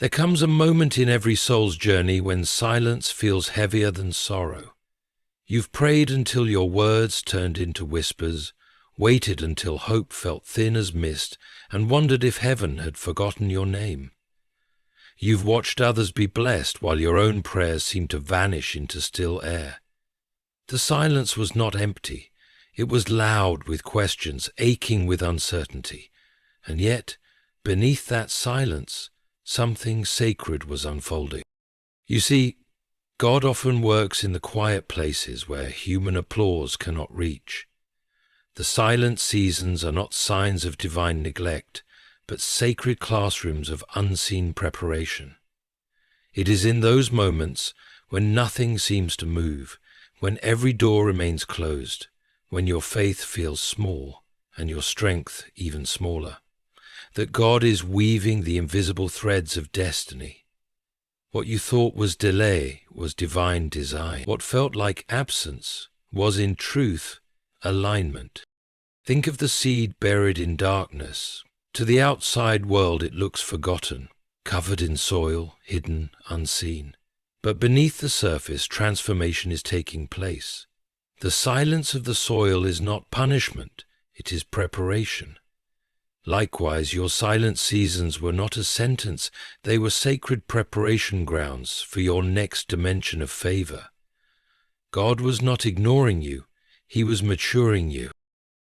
There comes a moment in every soul's journey when silence feels heavier than sorrow. You've prayed until your words turned into whispers, waited until hope felt thin as mist, and wondered if heaven had forgotten your name. You've watched others be blessed while your own prayers seemed to vanish into still air. The silence was not empty. It was loud with questions, aching with uncertainty. And yet, beneath that silence, something sacred was unfolding. You see, God often works in the quiet places where human applause cannot reach. The silent seasons are not signs of divine neglect, but sacred classrooms of unseen preparation. It is in those moments when nothing seems to move, when every door remains closed, when your faith feels small and your strength even smaller, that God is weaving the invisible threads of destiny. What you thought was delay was divine design. What felt like absence was in truth alignment. Think of the seed buried in darkness. To the outside world it looks forgotten, covered in soil, hidden, unseen. But beneath the surface, transformation is taking place. The silence of the soil is not punishment, it is preparation. Likewise, your silent seasons were not a sentence, they were sacred preparation grounds for your next dimension of favor. God was not ignoring you, He was maturing you.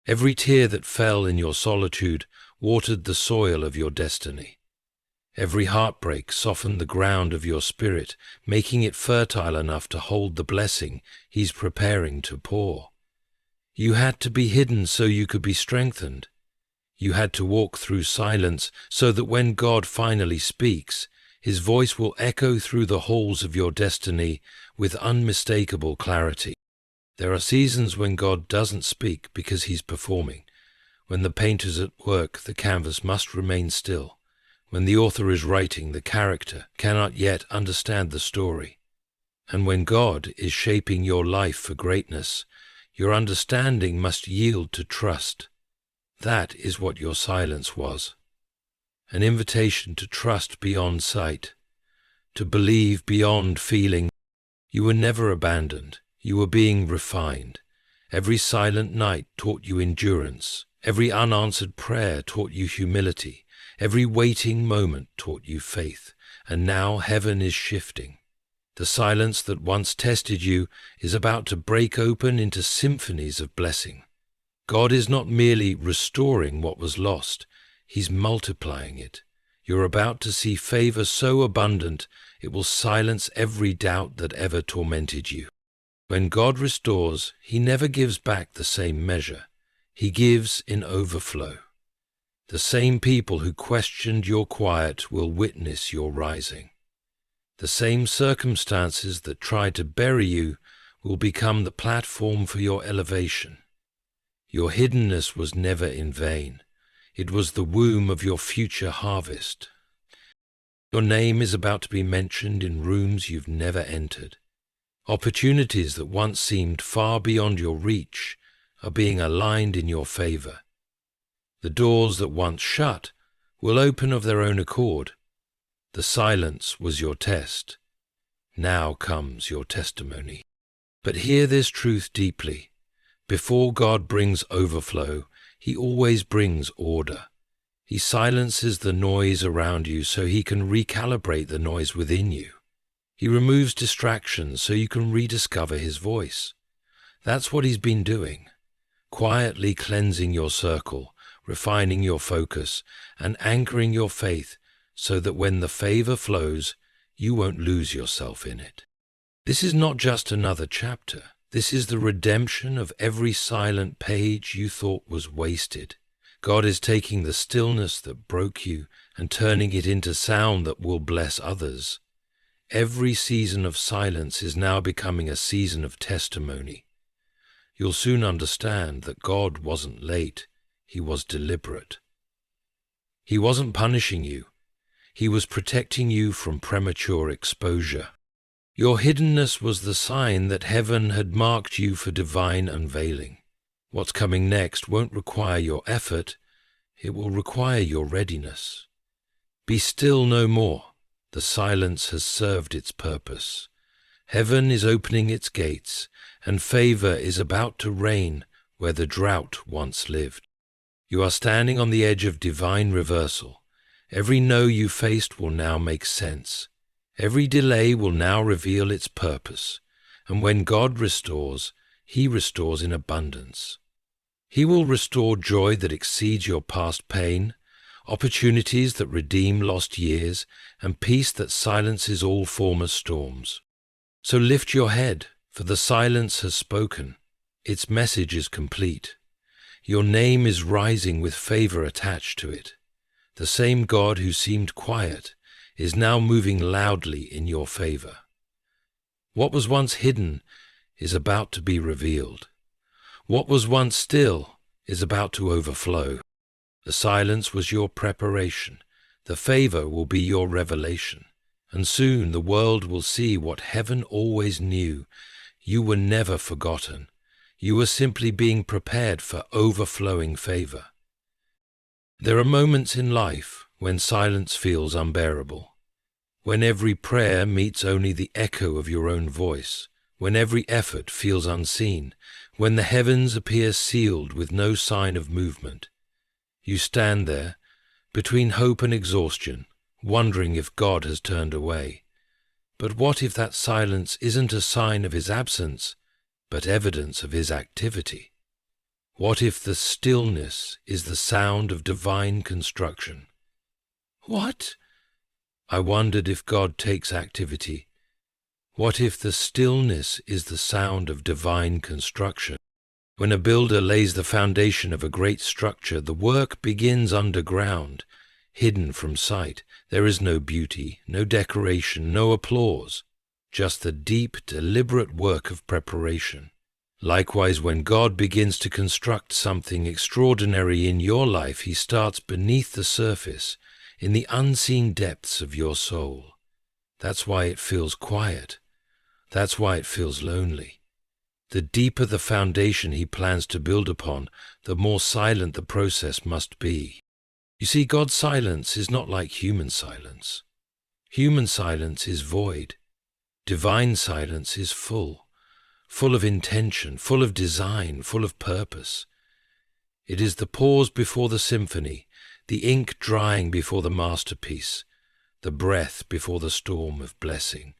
Every tear that fell in your solitude watered the soil of your destiny. Every heartbreak softened the ground of your spirit, making it fertile enough to hold the blessing He's preparing to pour. You had to be hidden so you could be strengthened. You had to walk through silence so that when God finally speaks, His voice will echo through the halls of your destiny with unmistakable clarity. There are seasons when God doesn't speak because He's performing. When the painter's at work, the canvas must remain still. When the author is writing, the character cannot yet understand the story. And when God is shaping your life for greatness, your understanding must yield to trust. That is what your silence was. An invitation to trust beyond sight, to believe beyond feeling. You were never abandoned. You were being refined. Every silent night taught you endurance. Every unanswered prayer taught you humility. Every waiting moment taught you faith. And now heaven is shifting. The silence that once tested you is about to break open into symphonies of blessing. God is not merely restoring what was lost, He's multiplying it. You're about to see favor so abundant, it will silence every doubt that ever tormented you. When God restores, He never gives back the same measure. He gives in overflow. The same people who questioned your quiet will witness your rising. The same circumstances that tried to bury you will become the platform for your elevation. Your hiddenness was never in vain. It was the womb of your future harvest. Your name is about to be mentioned in rooms you've never entered. Opportunities that once seemed far beyond your reach are being aligned in your favor. The doors that once shut will open of their own accord. The silence was your test. Now comes your testimony. But hear this truth deeply. Before God brings overflow, He always brings order. He silences the noise around you so He can recalibrate the noise within you. He removes distractions so you can rediscover His voice. That's what He's been doing, quietly cleansing your circle, refining your focus, and anchoring your faith so that when the favor flows, you won't lose yourself in it. This is not just another chapter. This is the redemption of every silent page you thought was wasted. God is taking the stillness that broke you and turning it into sound that will bless others. Every season of silence is now becoming a season of testimony. You'll soon understand that God wasn't late, He was deliberate. He wasn't punishing you. He was protecting you from premature exposure. Your hiddenness was the sign that heaven had marked you for divine unveiling. What's coming next won't require your effort, it will require your readiness. Be still no more. The silence has served its purpose. Heaven is opening its gates, and favor is about to reign where the drought once lived. You are standing on the edge of divine reversal. Every no you faced will now make sense. Every delay will now reveal its purpose. And when God restores, He restores in abundance. He will restore joy that exceeds your past pain, opportunities that redeem lost years, and peace that silences all former storms. So lift your head, for the silence has spoken. Its message is complete. Your name is rising with favor attached to it. The same God who seemed quiet is now moving loudly in your favor. What was once hidden is about to be revealed. What was once still is about to overflow. The silence was your preparation. The favor will be your revelation. And soon the world will see what heaven always knew. You were never forgotten. You were simply being prepared for overflowing favor. There are moments in life when silence feels unbearable. When every prayer meets only the echo of your own voice, when every effort feels unseen, when the heavens appear sealed with no sign of movement, you stand there, between hope and exhaustion, wondering if God has turned away. But what if that silence isn't a sign of His absence, but evidence of His activity? What if the stillness is the sound of divine construction? What? I wondered if God takes activity. What if the stillness is the sound of divine construction? When a builder lays the foundation of a great structure, the work begins underground, hidden from sight. There is no beauty, no decoration, no applause, just the deep, deliberate work of preparation. Likewise, when God begins to construct something extraordinary in your life, He starts beneath the surface, in the unseen depths of your soul. That's why it feels quiet. That's why it feels lonely. The deeper the foundation He plans to build upon, the more silent the process must be. You see, God's silence is not like human silence. Human silence is void. Divine silence is full of intention, full of design, full of purpose. It is the pause before the symphony, the ink drying before the masterpiece, the breath before the storm of blessing.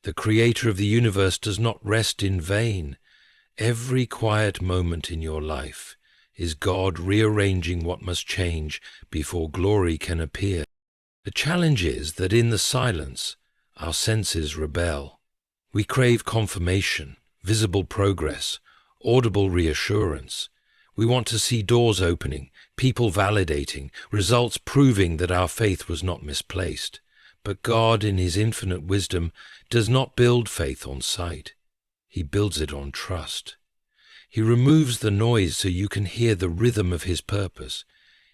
The Creator of the universe does not rest in vain. Every quiet moment in your life is God rearranging what must change before glory can appear. The challenge is that in the silence, our senses rebel. We crave confirmation, visible progress, audible reassurance. We want to see doors opening, people validating, results proving that our faith was not misplaced. But God, in His infinite wisdom, does not build faith on sight. He builds it on trust. He removes the noise so you can hear the rhythm of His purpose.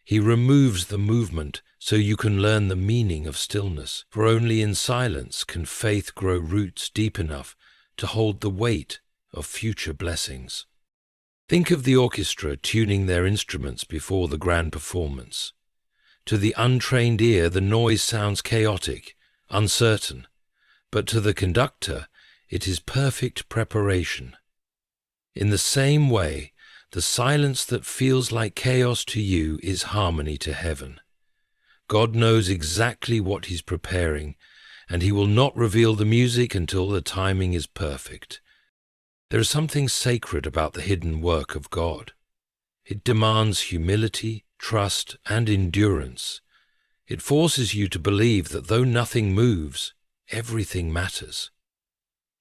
He removes the movement so you can learn the meaning of stillness. For only in silence can faith grow roots deep enough to hold the weight of future blessings. Think of the orchestra tuning their instruments before the grand performance. To the untrained ear, the noise sounds chaotic, uncertain, but to the conductor, it is perfect preparation. In the same way, the silence that feels like chaos to you is harmony to heaven. God knows exactly what He's preparing, and He will not reveal the music until the timing is perfect. There is something sacred about the hidden work of God. It demands humility, trust, and endurance. It forces you to believe that though nothing moves, everything matters.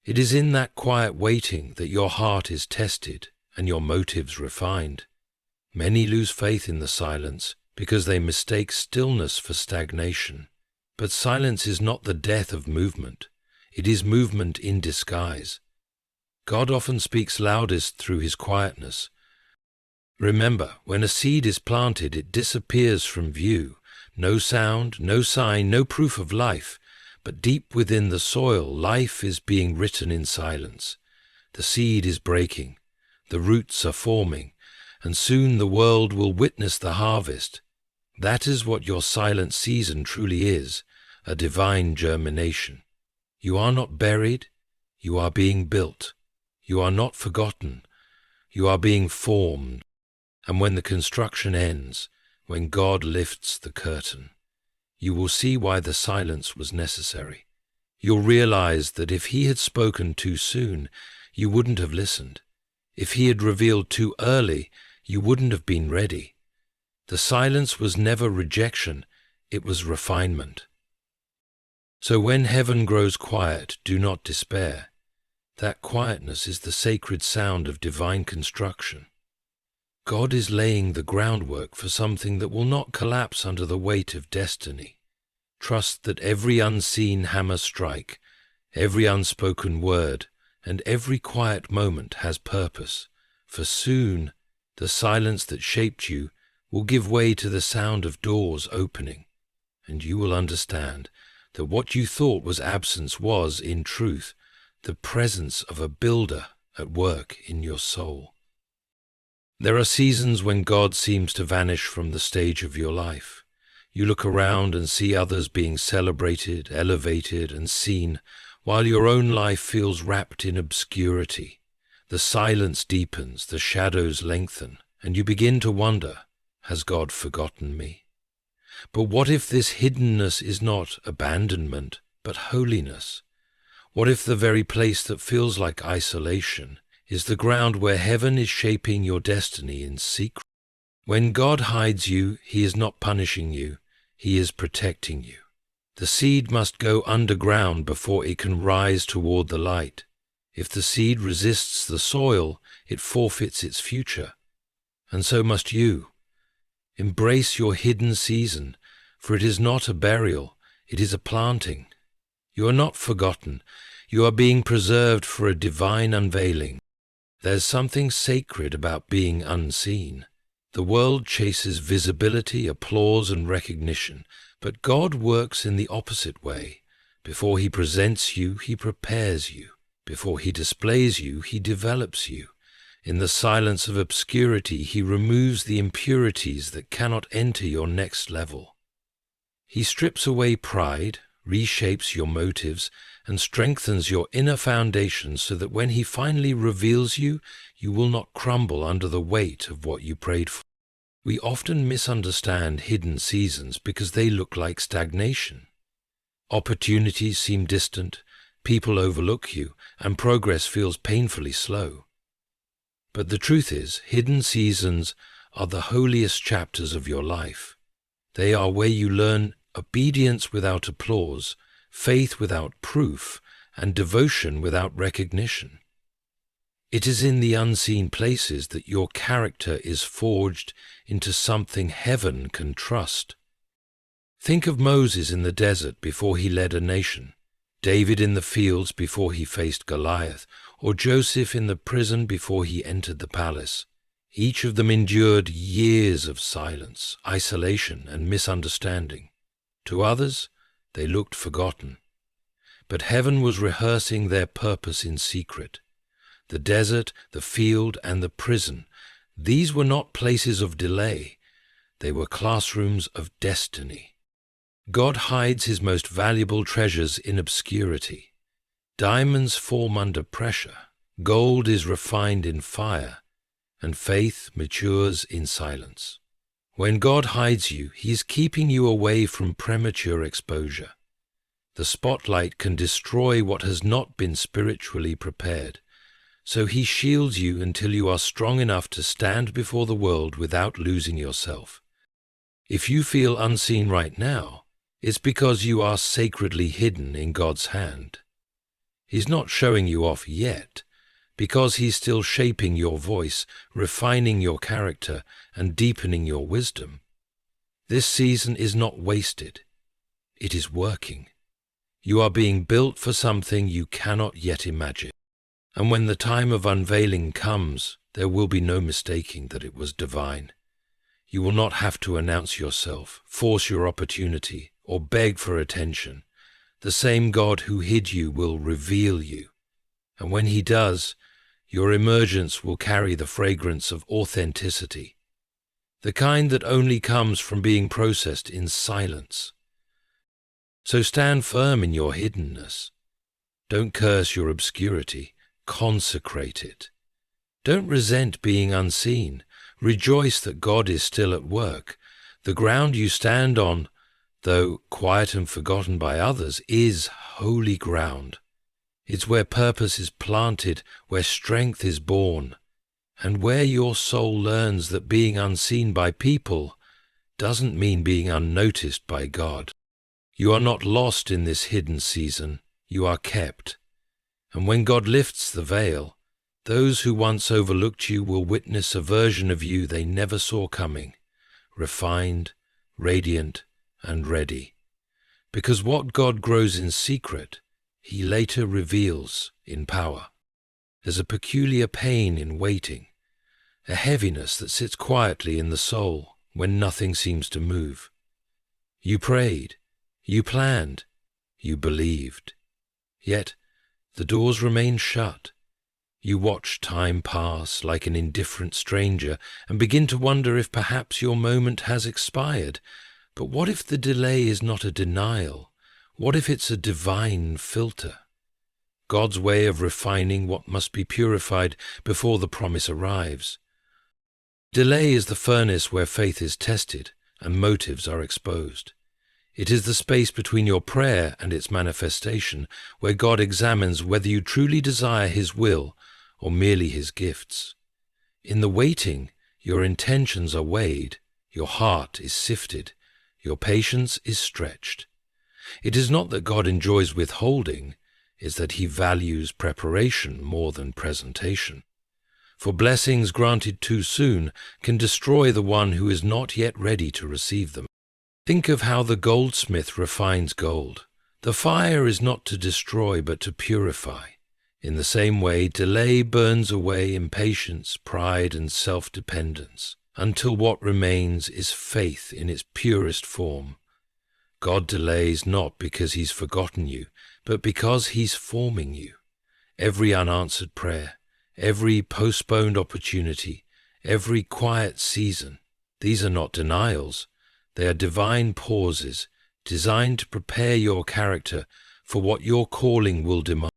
It is in that quiet waiting that your heart is tested and your motives refined. Many lose faith in the silence because they mistake stillness for stagnation. But silence is not the death of movement. It is movement in disguise. God often speaks loudest through His quietness. Remember, when a seed is planted, it disappears from view. No sound, no sign, no proof of life. But deep within the soil, life is being written in silence. The seed is breaking. The roots are forming. And soon the world will witness the harvest. That is what your silent season truly is. a divine germination. You are not buried, you are being built. You are not forgotten, you are being formed. And when the construction ends, when God lifts the curtain, you will see why the silence was necessary. You'll realize that if he had spoken too soon, you wouldn't have listened. If he had revealed too early, you wouldn't have been ready. The silence was never rejection, it was refinement. So when heaven grows quiet, do not despair. That quietness is the sacred sound of divine construction. God is laying the groundwork for something that will not collapse under the weight of destiny. Trust that every unseen hammer strike, every unspoken word, and every quiet moment has purpose, for soon the silence that shaped you will give way to the sound of doors opening, and you will understand that what you thought was absence was, in truth, the presence of a builder at work in your soul. There are seasons when God seems to vanish from the stage of your life. You look around and see others being celebrated, elevated, and seen, while your own life feels wrapped in obscurity. The silence deepens, the shadows lengthen, and you begin to wonder, has God forgotten me? But what if this hiddenness is not abandonment, but holiness? What if the very place that feels like isolation is the ground where heaven is shaping your destiny in secret? When God hides you, he is not punishing you, he is protecting you. The seed must go underground before it can rise toward the light. If the seed resists the soil, it forfeits its future. And so must you. Embrace your hidden season, for it is not a burial, it is a planting. You are not forgotten. You are being preserved for a divine unveiling. There's something sacred about being unseen. The world chases visibility, applause, and recognition, but God works in the opposite way. Before he presents you, he prepares you. Before he displays you, he develops you. In the silence of obscurity, he removes the impurities that cannot enter your next level. He strips away pride, reshapes your motives, and strengthens your inner foundation so that when he finally reveals you, you will not crumble under the weight of what you prayed for. We often misunderstand hidden seasons because they look like stagnation. Opportunities seem distant, people overlook you, and progress feels painfully slow. But the truth is, hidden seasons are the holiest chapters of your life. They are where you learn obedience without applause, faith without proof, and devotion without recognition. It is in the unseen places that your character is forged into something heaven can trust. Think of Moses in the desert before he led a nation, David in the fields before he faced Goliath, or Joseph in the prison before he entered the palace. Each of them endured years of silence, isolation, and misunderstanding. To others, they looked forgotten. But heaven was rehearsing their purpose in secret. The desert, the field, and the prison, these were not places of delay. They were classrooms of destiny. God hides his most valuable treasures in obscurity. Diamonds form under pressure, gold is refined in fire, and faith matures in silence. When God hides you, he is keeping you away from premature exposure. The spotlight can destroy what has not been spiritually prepared, so he shields you until you are strong enough to stand before the world without losing yourself. If you feel unseen right now, it's because you are sacredly hidden in God's hand. He's not showing you off yet, because he's still shaping your voice, refining your character, and deepening your wisdom. This season is not wasted. It is working. You are being built for something you cannot yet imagine. And when the time of unveiling comes, there will be no mistaking that it was divine. You will not have to announce yourself, force your opportunity, or beg for attention. The same God who hid you will reveal you. And when he does, your emergence will carry the fragrance of authenticity, the kind that only comes from being processed in silence. So stand firm in your hiddenness. Don't curse your obscurity, consecrate it. Don't resent being unseen. Rejoice that God is still at work. The ground you stand on, though quiet and forgotten by others, is holy ground. It's where purpose is planted, where strength is born, and where your soul learns that being unseen by people doesn't mean being unnoticed by God. You are not lost in this hidden season, you are kept. And when God lifts the veil, those who once overlooked you will witness a version of you they never saw coming, refined, radiant, and ready. Because what God grows in secret, He later reveals in power. There's a peculiar pain in waiting, a heaviness that sits quietly in the soul when nothing seems to move. You prayed, you planned, you believed. Yet the doors remain shut. You watch time pass like an indifferent stranger and begin to wonder if perhaps your moment has expired. But what if the delay is not a denial? What if it's a divine filter? God's way of refining what must be purified before the promise arrives. Delay is the furnace where faith is tested and motives are exposed. It is the space between your prayer and its manifestation where God examines whether you truly desire His will or merely His gifts. In the waiting, your intentions are weighed, your heart is sifted, your patience is stretched. It is not that God enjoys withholding, it's that He values preparation more than presentation. For blessings granted too soon can destroy the one who is not yet ready to receive them. Think of how the goldsmith refines gold. The fire is not to destroy but to purify. In the same way, delay burns away impatience, pride, and self-dependence, until what remains is faith in its purest form. God delays not because He's forgotten you, but because He's forming you. Every unanswered prayer, every postponed opportunity, every quiet season, these are not denials. They are divine pauses designed to prepare your character for what your calling will demand.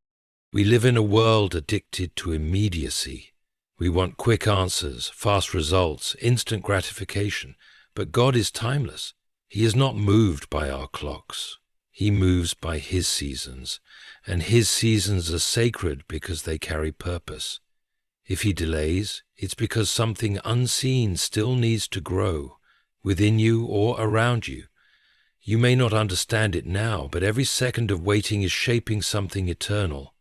We live in a world addicted to immediacy. We want quick answers, fast results, instant gratification. But God is timeless. He is not moved by our clocks. He moves by His seasons, and His seasons are sacred because they carry purpose. If He delays, it's because something unseen still needs to grow, within you or around you. You may not understand it now, but every second of waiting is shaping something eternal.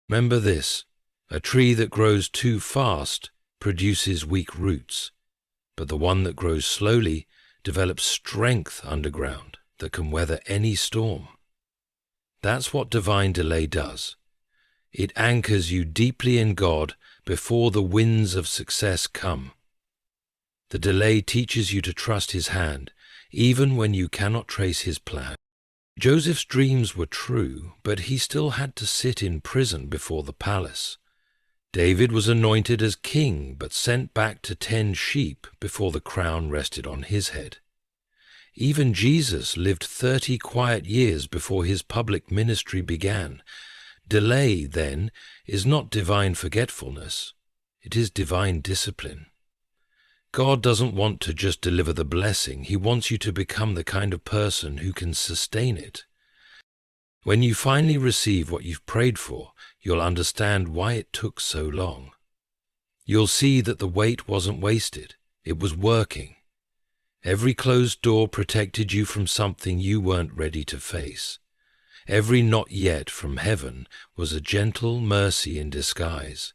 Remember this, a tree that grows too fast produces weak roots, but the one that grows slowly develops strength underground that can weather any storm. That's what divine delay does. It anchors you deeply in God before the winds of success come. The delay teaches you to trust His hand, even when you cannot trace His plan. Joseph's dreams were true, but he still had to sit in prison before the palace. David was anointed as king, but sent back to tend sheep before the crown rested on his head. Even Jesus lived 30 quiet years before His public ministry began. Delay, then, is not divine forgetfulness. It is divine discipline. God doesn't want to just deliver the blessing. He wants you to become the kind of person who can sustain it. When you finally receive what you've prayed for, you'll understand why it took so long. You'll see that the wait wasn't wasted. It was working. Every closed door protected you from something you weren't ready to face. Every not yet from heaven was a gentle mercy in disguise.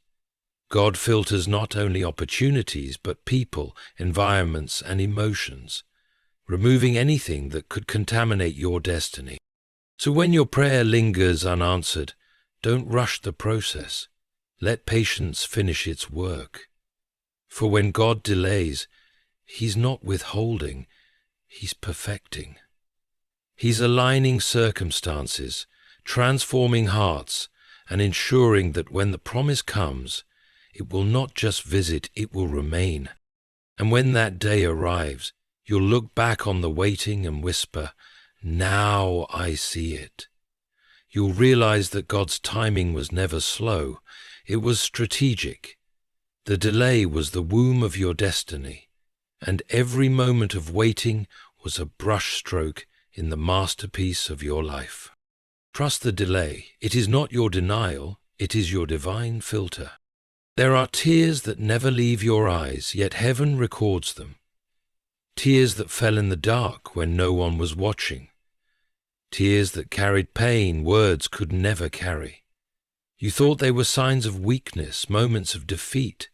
God filters not only opportunities, but people, environments, and emotions, removing anything that could contaminate your destiny. So when your prayer lingers unanswered, don't rush the process. Let patience finish its work. For when God delays, He's not withholding, He's perfecting. He's aligning circumstances, transforming hearts, and ensuring that when the promise comes, it will not just visit, it will remain. And when that day arrives, you'll look back on the waiting and whisper, Now I see it. You'll realize that God's timing was never slow. It was strategic. The delay was the womb of your destiny, and every moment of waiting was a brushstroke in the masterpiece of your life. Trust the delay. It is not your denial, it is your divine filter. There are tears that never leave your eyes, yet heaven records them. Tears that fell in the dark when no one was watching. Tears that carried pain words could never carry. You thought they were signs of weakness, moments of defeat.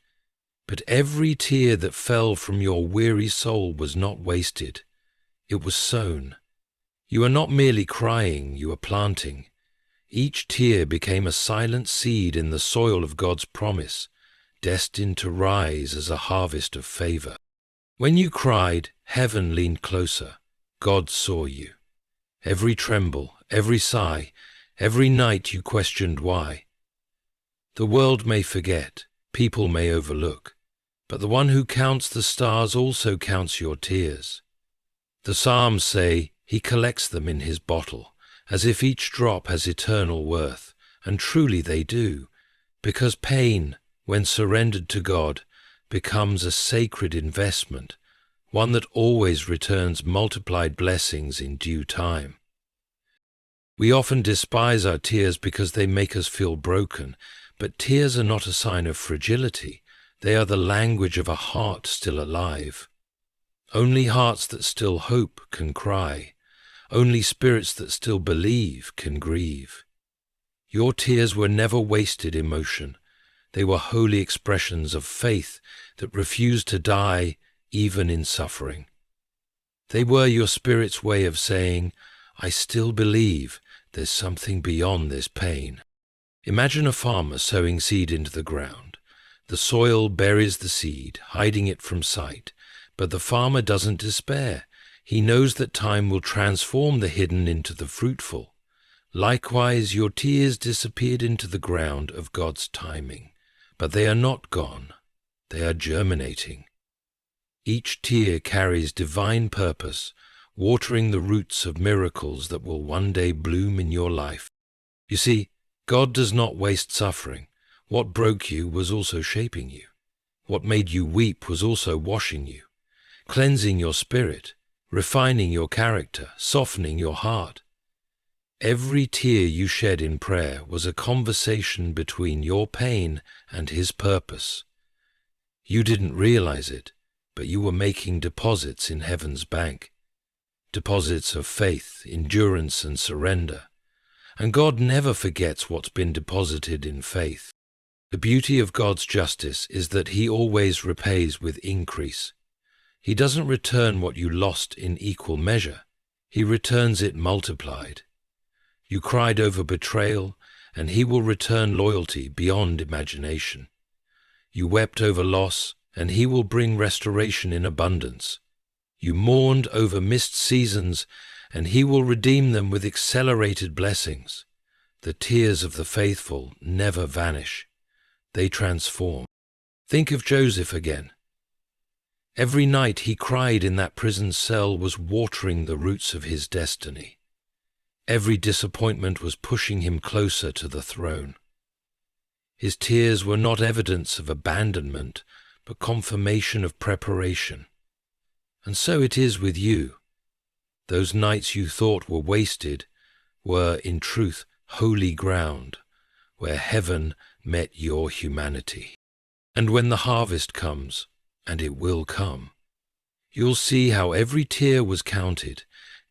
But every tear that fell from your weary soul was not wasted. It was sown. You are not merely crying, you are planting. Each tear became a silent seed in the soil of God's promise, destined to rise as a harvest of favor. When you cried, heaven leaned closer. God saw you. Every tremble, every sigh, every night you questioned why. The world may forget, people may overlook, but the one who counts the stars also counts your tears. The Psalms say he collects them in his bottle, as if each drop has eternal worth, and truly they do, because pain, when surrendered to God, becomes a sacred investment, one that always returns multiplied blessings in due time. We often despise our tears because they make us feel broken, but tears are not a sign of fragility. They are the language of a heart still alive. Only hearts that still hope can cry. Only spirits that still believe can grieve. Your tears were never wasted emotion. They were holy expressions of faith that refused to die even in suffering. They were your spirit's way of saying, I still believe there's something beyond this pain. Imagine a farmer sowing seed into the ground. The soil buries the seed, hiding it from sight, but the farmer doesn't despair. He knows that time will transform the hidden into the fruitful. Likewise, your tears disappeared into the ground of God's timing, but they are not gone. They are germinating. Each tear carries divine purpose, watering the roots of miracles that will one day bloom in your life. You see, God does not waste suffering. What broke you was also shaping you. What made you weep was also washing you, cleansing your spirit, refining your character, softening your heart. Every tear you shed in prayer was a conversation between your pain and His purpose. You didn't realize it, but you were making deposits in heaven's bank, deposits of faith, endurance, and surrender. And God never forgets what's been deposited in faith. The beauty of God's justice is that He always repays with increase. He doesn't return what you lost in equal measure. He returns it multiplied. You cried over betrayal, and He will return loyalty beyond imagination. You wept over loss, and He will bring restoration in abundance. You mourned over missed seasons, and He will redeem them with accelerated blessings. The tears of the faithful never vanish. They transform. Think of Joseph again. Every night he cried in that prison cell was watering the roots of his destiny. Every disappointment was pushing him closer to the throne. His tears were not evidence of abandonment, but confirmation of preparation. And so it is with you. Those nights you thought were wasted were, in truth, holy ground, where heaven met your humanity. And when the harvest comes, and it will come, you'll see how every tear was counted,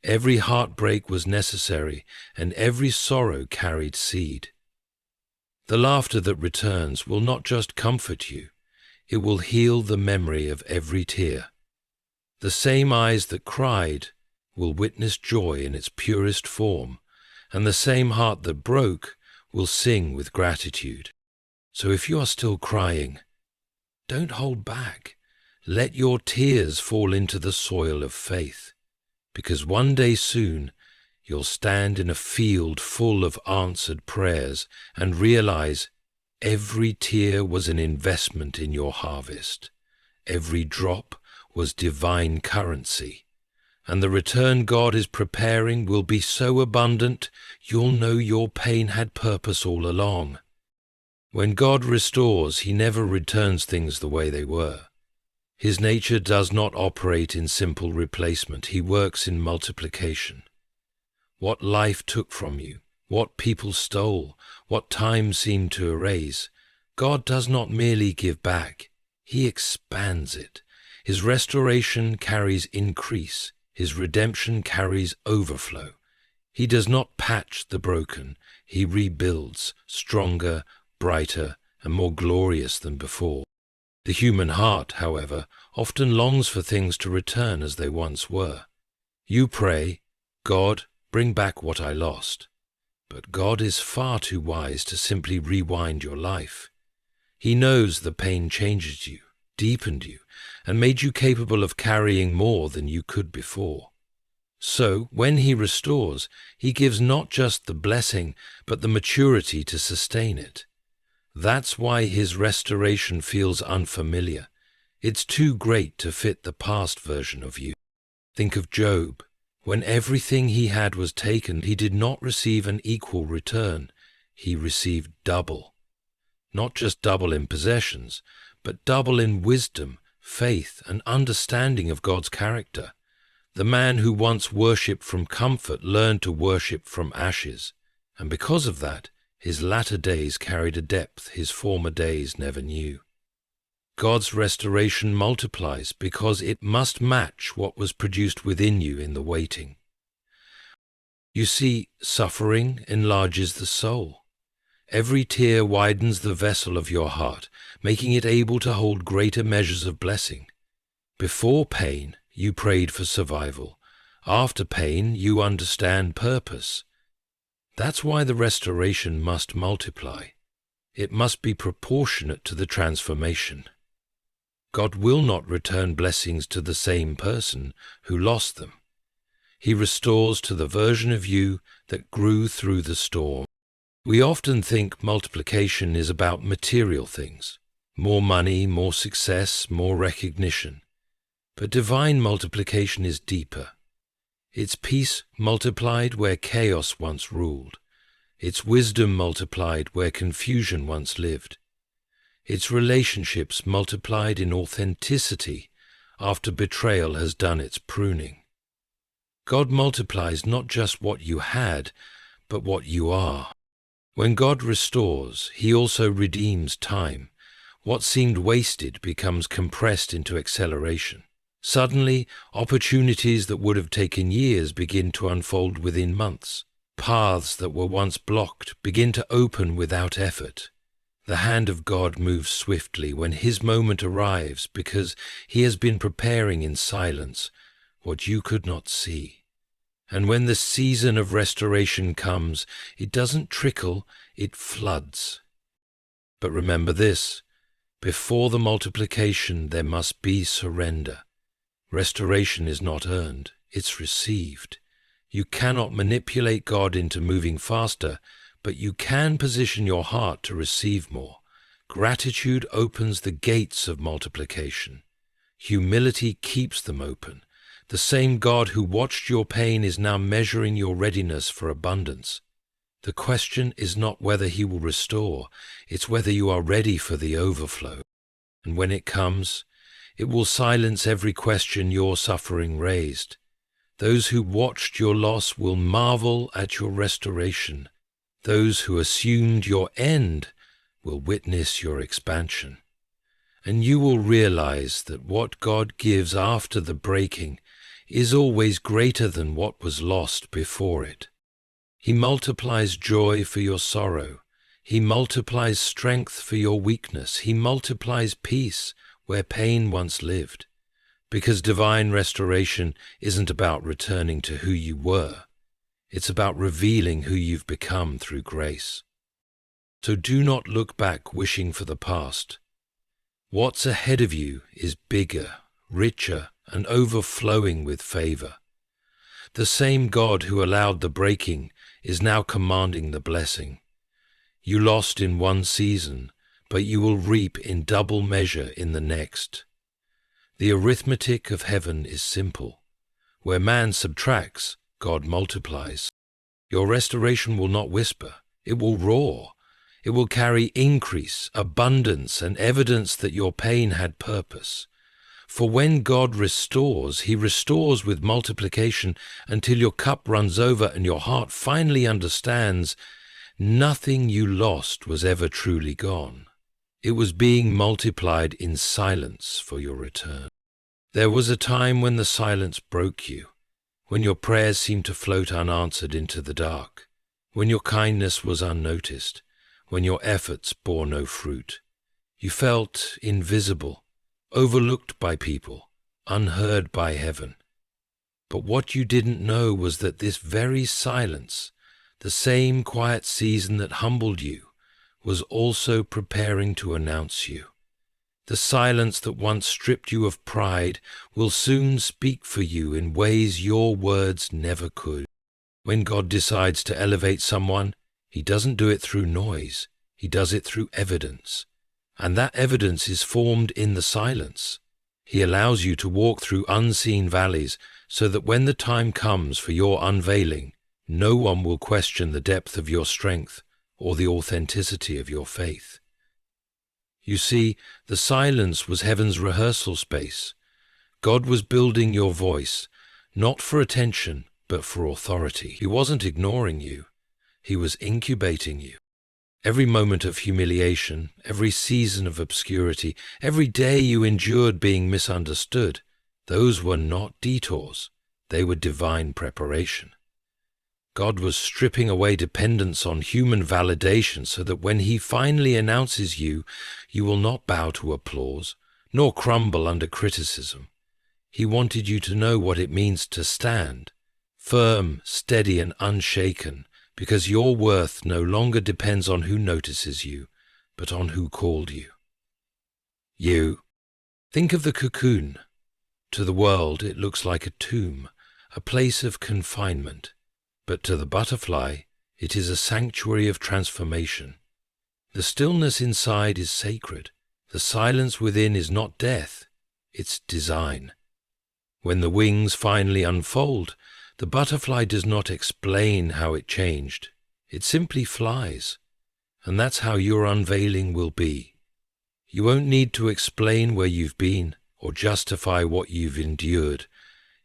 every heartbreak was necessary, and every sorrow carried seed. The laughter that returns will not just comfort you, it will heal the memory of every tear. The same eyes that cried will witness joy in its purest form, and the same heart that broke will sing with gratitude. So if you are still crying, don't hold back. Let your tears fall into the soil of faith, because one day soon you'll stand in a field full of answered prayers and realize every tear was an investment in your harvest. Every drop was divine currency, And the return God is preparing will be so abundant, you'll know your pain had purpose all along. When God restores, He never returns things the way they were. His nature does not operate in simple replacement. He works in multiplication. What life took from you, what people stole, what time seemed to erase, God does not merely give back. He expands it. His restoration carries increase. His redemption carries overflow. He does not patch the broken. He rebuilds, stronger, brighter, and more glorious than before. The human heart, however, often longs for things to return as they once were. You pray, God, bring back what I lost. But God is far too wise to simply rewind your life. He knows the pain changes you, deepened you, and made you capable of carrying more than you could before. So, when He restores, He gives not just the blessing, but the maturity to sustain it. That's why His restoration feels unfamiliar. It's too great to fit the past version of you. Think of Job. When everything he had was taken, he did not receive an equal return. He received double. Not just double in possessions, but double in wisdom, faith, and understanding of God's character. The man who once worshipped from comfort learned to worship from ashes, and because of that, his latter days carried a depth his former days never knew. God's restoration multiplies because it must match what was produced within you in the waiting. You see, suffering enlarges the soul. Every tear widens the vessel of your heart, making it able to hold greater measures of blessing. Before pain, you prayed for survival. After pain, you understand purpose. That's why the restoration must multiply. It must be proportionate to the transformation. God will not return blessings to the same person who lost them. He restores to the version of you that grew through the storm. We often think multiplication is about material things, more money, more success, more recognition. But divine multiplication is deeper. It's peace multiplied where chaos once ruled. It's wisdom multiplied where confusion once lived. It's relationships multiplied in authenticity after betrayal has done its pruning. God multiplies not just what you had, but what you are. When God restores, He also redeems time. What seemed wasted becomes compressed into acceleration. Suddenly, opportunities that would have taken years begin to unfold within months. Paths that were once blocked begin to open without effort. The hand of God moves swiftly when His moment arrives because He has been preparing in silence what you could not see. And when the season of restoration comes, it doesn't trickle, it floods. But remember this, before the multiplication there must be surrender. Restoration is not earned, it's received. You cannot manipulate God into moving faster, but you can position your heart to receive more. Gratitude opens the gates of multiplication. Humility keeps them open. The same God who watched your pain is now measuring your readiness for abundance. The question is not whether He will restore, it's whether you are ready for the overflow. And when it comes, it will silence every question your suffering raised. Those who watched your loss will marvel at your restoration. Those who assumed your end will witness your expansion. And you will realize that what God gives after the breaking is always greater than what was lost before it. He multiplies joy for your sorrow. He multiplies strength for your weakness. He multiplies peace where pain once lived. Because divine restoration isn't about returning to who you were. It's about revealing who you've become through grace. So do not look back wishing for the past. What's ahead of you is bigger, richer, and overflowing with favor. The same God who allowed the breaking is now commanding the blessing. You lost in one season, but you will reap in double measure in the next. The arithmetic of heaven is simple. Where man subtracts, God multiplies. Your restoration will not whisper, it will roar. It will carry increase, abundance, and evidence that your pain had purpose. For when God restores, He restores with multiplication until your cup runs over and your heart finally understands nothing you lost was ever truly gone. It was being multiplied in silence for your return. There was a time when the silence broke you, when your prayers seemed to float unanswered into the dark, when your kindness was unnoticed, when your efforts bore no fruit. You felt invisible, overlooked by people, unheard by heaven. But what you didn't know was that this very silence, the same quiet season that humbled you, was also preparing to announce you. The silence that once stripped you of pride will soon speak for you in ways your words never could. When God decides to elevate someone, He doesn't do it through noise, He does it through evidence. And that evidence is formed in the silence. He allows you to walk through unseen valleys so that when the time comes for your unveiling, no one will question the depth of your strength or the authenticity of your faith. You see, the silence was heaven's rehearsal space. God was building your voice, not for attention, but for authority. He wasn't ignoring you. He was incubating you. Every moment of humiliation, every season of obscurity, every day you endured being misunderstood, those were not detours. They were divine preparation. God was stripping away dependence on human validation so that when He finally announces you, you will not bow to applause, nor crumble under criticism. He wanted you to know what it means to stand, firm, steady, and unshaken, because your worth no longer depends on who notices you, but on who called you. You. Think of the cocoon. To the world, it looks like a tomb, a place of confinement. But to the butterfly, it is a sanctuary of transformation. The stillness inside is sacred. The silence within is not death, it's design. When the wings finally unfold, the butterfly does not explain how it changed. It simply flies. And that's how your unveiling will be. You won't need to explain where you've been or justify what you've endured.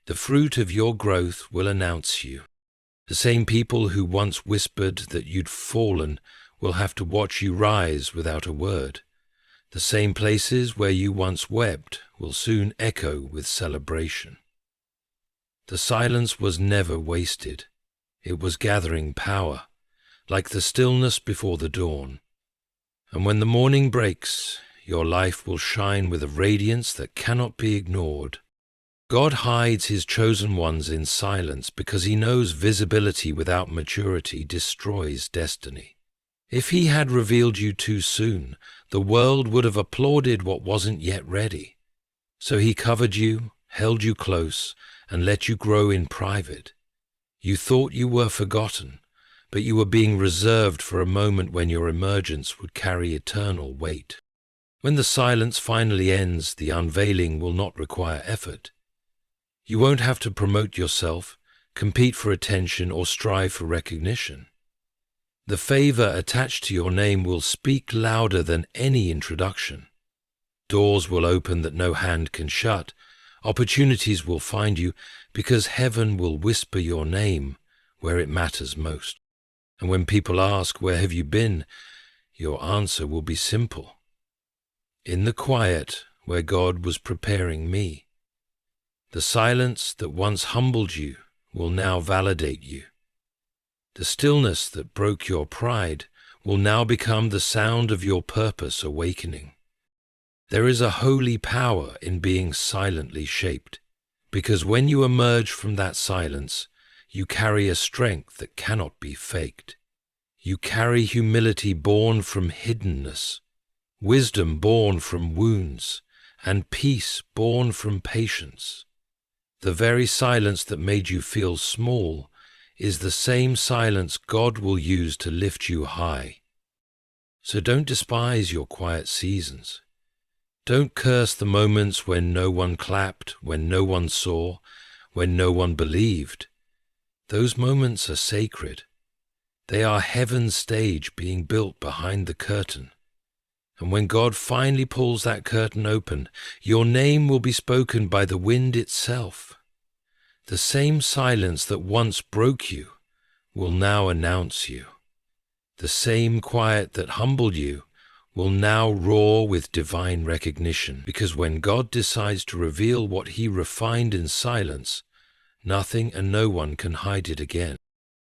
The fruit of your growth will announce you. The same people who once whispered that you'd fallen will have to watch you rise without a word. The same places where you once wept will soon echo with celebration. The silence was never wasted. It was gathering power, like the stillness before the dawn. And when the morning breaks, your life will shine with a radiance that cannot be ignored. God hides His chosen ones in silence because He knows visibility without maturity destroys destiny. If He had revealed you too soon, the world would have applauded what wasn't yet ready. So He covered you, held you close, and let you grow in private. You thought you were forgotten, but you were being reserved for a moment when your emergence would carry eternal weight. When the silence finally ends, the unveiling will not require effort. You won't have to promote yourself, compete for attention, or strive for recognition. The favor attached to your name will speak louder than any introduction. Doors will open that no hand can shut. Opportunities will find you because heaven will whisper your name where it matters most. And when people ask, "Where have you been?" your answer will be simple. In the quiet where God was preparing me. The silence that once humbled you will now validate you. The stillness that broke your pride will now become the sound of your purpose awakening. There is a holy power in being silently shaped, because when you emerge from that silence, you carry a strength that cannot be faked. You carry humility born from hiddenness, wisdom born from wounds, and peace born from patience. The very silence that made you feel small is the same silence God will use to lift you high. So don't despise your quiet seasons. Don't curse the moments when no one clapped, when no one saw, when no one believed. Those moments are sacred. They are heaven's stage being built behind the curtain. And when God finally pulls that curtain open, your name will be spoken by the wind itself. The same silence that once broke you will now announce you. The same quiet that humbled you will now roar with divine recognition, because when God decides to reveal what he refined in silence, nothing and no one can hide it again.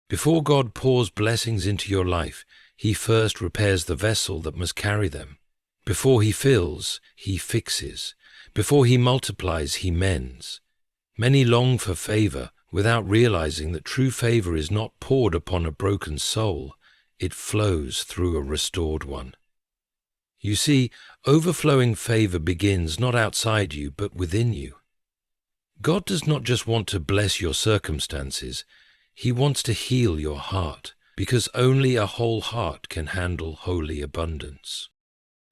Before God pours blessings into your life, he first repairs the vessel that must carry them. Before he fills, he fixes. Before he multiplies, he mends. Many long for favor without realizing that true favor is not poured upon a broken soul. It flows through a restored one. You see, overflowing favor begins not outside you, but within you. God does not just want to bless your circumstances. He wants to heal your heart, because only a whole heart can handle holy abundance.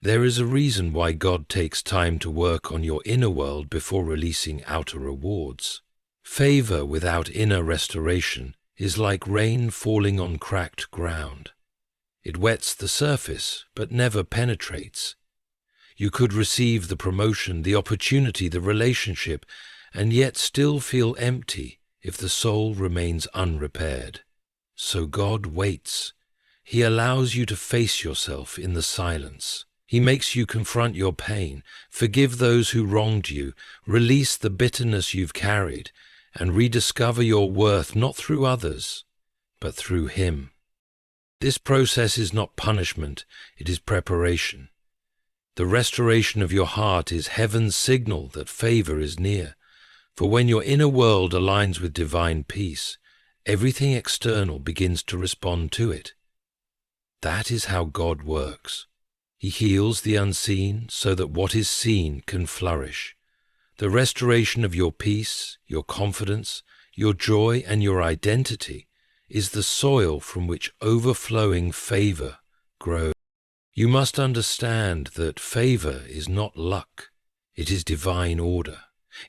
There is a reason why God takes time to work on your inner world before releasing outer rewards. Favor without inner restoration is like rain falling on cracked ground. It wets the surface, but never penetrates. You could receive the promotion, the opportunity, the relationship, and yet still feel empty if the soul remains unrepaired. So God waits. He allows you to face yourself in the silence. He makes you confront your pain, forgive those who wronged you, release the bitterness you've carried, and rediscover your worth not through others, but through him. This process is not punishment, it is preparation. The restoration of your heart is heaven's signal that favor is near. For when your inner world aligns with divine peace, everything external begins to respond to it. That is how God works. He heals the unseen so that what is seen can flourish. The restoration of your peace, your confidence, your joy, and your identity is the soil from which overflowing favor grows. You must understand that favor is not luck. It is divine order.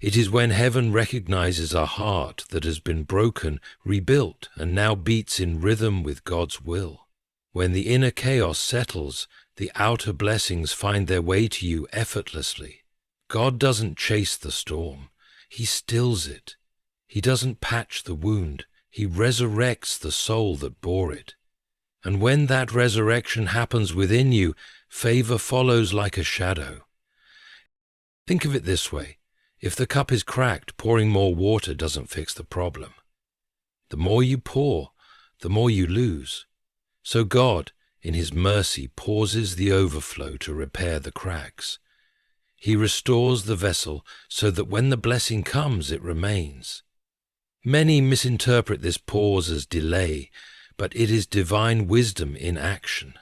It is when heaven recognizes a heart that has been broken, rebuilt, and now beats in rhythm with God's will. When the inner chaos settles, the outer blessings find their way to you effortlessly. God doesn't chase the storm. He stills it. He doesn't patch the wound. He resurrects the soul that bore it. And when that resurrection happens within you, favor follows like a shadow. Think of it this way. If the cup is cracked, pouring more water doesn't fix the problem. The more you pour, the more you lose. So God, in his mercy, pauses the overflow to repair the cracks. He restores the vessel so that when the blessing comes, it remains. Many misinterpret this pause as delay, but it is divine wisdom in action.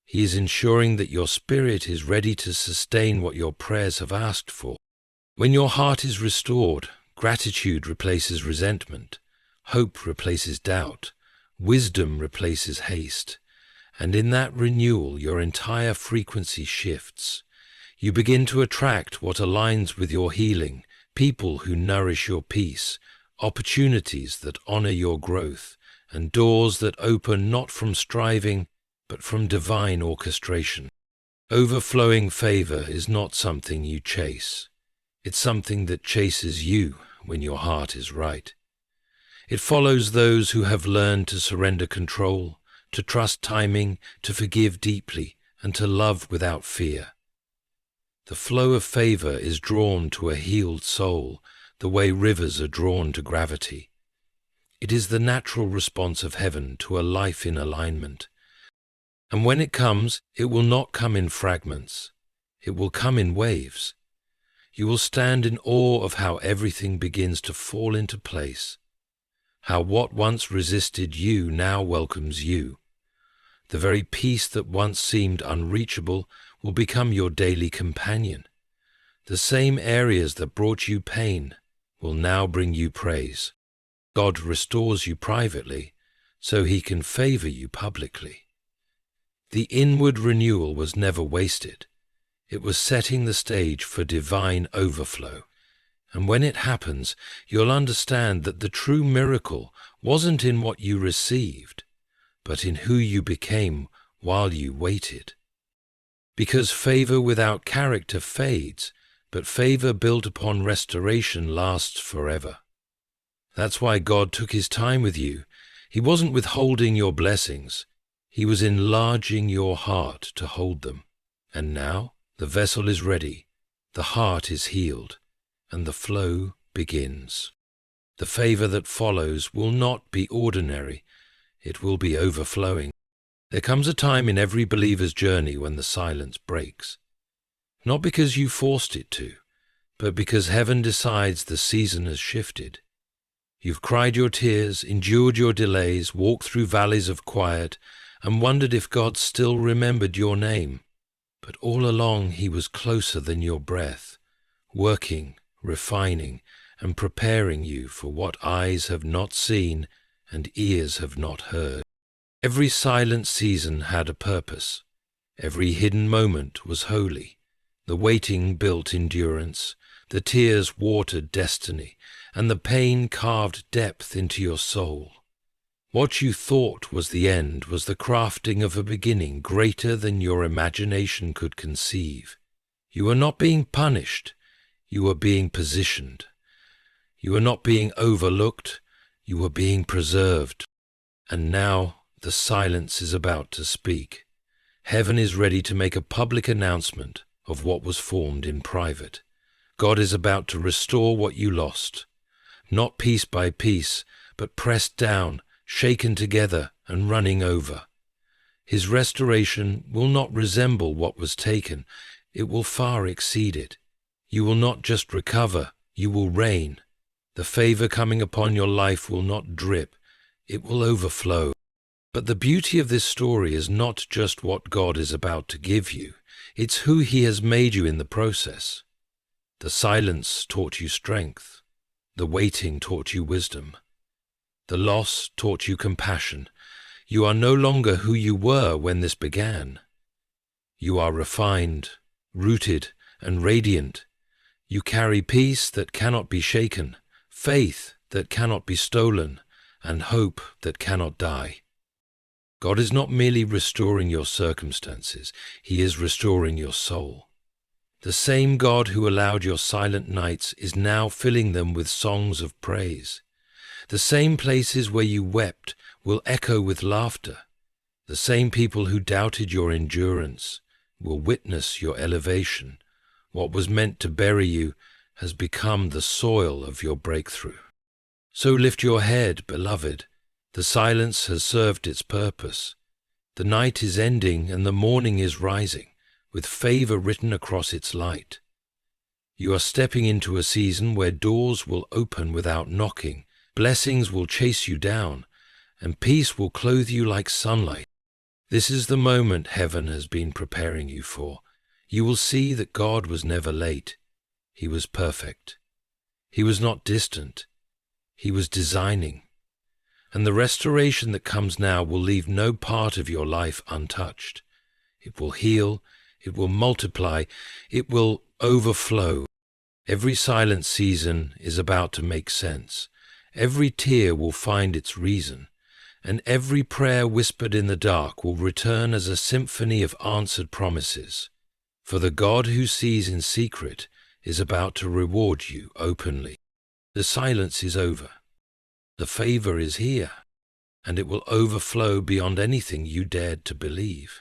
He is ensuring that your spirit is ready to sustain what your prayers have asked for. When your heart is restored, gratitude replaces resentment, hope replaces doubt, wisdom replaces haste, and in that renewal your entire frequency shifts. You begin to attract what aligns with your healing, people who nourish your peace, opportunities that honor your growth, and doors that open not from striving, but from divine orchestration. Overflowing favor is not something you chase. It's something that chases you when your heart is right. It follows those who have learned to surrender control, to trust timing, to forgive deeply, and to love without fear. The flow of favor is drawn to a healed soul, the way rivers are drawn to gravity. It is the natural response of heaven to a life in alignment. And when it comes, it will not come in fragments. It will come in waves. You will stand in awe of how everything begins to fall into place, how what once resisted you now welcomes you. The very peace that once seemed unreachable will become your daily companion. The same areas that brought you pain will now bring you praise. God restores you privately, so he can favor you publicly. The inward renewal was never wasted. It was setting the stage for divine overflow. And when it happens, you'll understand that the true miracle wasn't in what you received, but in who you became while you waited. Because favor without character fades, but favor built upon restoration lasts forever. That's why God took his time with you. He wasn't withholding your blessings. He was enlarging your heart to hold them. And now the vessel is ready, the heart is healed, and the flow begins. The favor that follows will not be ordinary. It will be overflowing. There comes a time in every believer's journey when the silence breaks. Not because you forced it to, but because heaven decides the season has shifted. You've cried your tears, endured your delays, walked through valleys of quiet, and wondered if God still remembered your name. But all along he was closer than your breath, working, refining, and preparing you for what eyes have not seen and ears have not heard. Every silent season had a purpose. Every hidden moment was holy. The waiting built endurance, the tears watered destiny, and the pain carved depth into your soul. What you thought was the end was the crafting of a beginning greater than your imagination could conceive. You are not being punished, you are being positioned. You are not being overlooked, you are being preserved. And now the silence is about to speak. Heaven is ready to make a public announcement of what was formed in private. God is about to restore what you lost, not piece by piece, but pressed down, shaken together, and running over. His restoration will not resemble what was taken, it will far exceed it. You will not just recover, you will reign. The favor coming upon your life will not drip, it will overflow. But the beauty of this story is not just what God is about to give you, it's who he has made you in the process. The silence taught you strength. The waiting taught you wisdom. The loss taught you compassion. You are no longer who you were when this began. You are refined, rooted, and radiant. You carry peace that cannot be shaken, faith that cannot be stolen, and hope that cannot die. God is not merely restoring your circumstances, he is restoring your soul. The same God who allowed your silent nights is now filling them with songs of praise. The same places where you wept will echo with laughter. The same people who doubted your endurance will witness your elevation. What was meant to bury you has become the soil of your breakthrough. So lift your head, beloved. The silence has served its purpose. The night is ending and the morning is rising, with favor written across its light. You are stepping into a season where doors will open without knocking, blessings will chase you down, and peace will clothe you like sunlight. This is the moment heaven has been preparing you for. You will see that God was never late. He was perfect. He was not distant. He was designing. And the restoration that comes now will leave no part of your life untouched. It will heal, it will multiply, it will overflow. Every silent season is about to make sense. Every tear will find its reason, and every prayer whispered in the dark will return as a symphony of answered promises. For the God who sees in secret is about to reward you openly. The silence is over. The favor is here, and it will overflow beyond anything you dared to believe.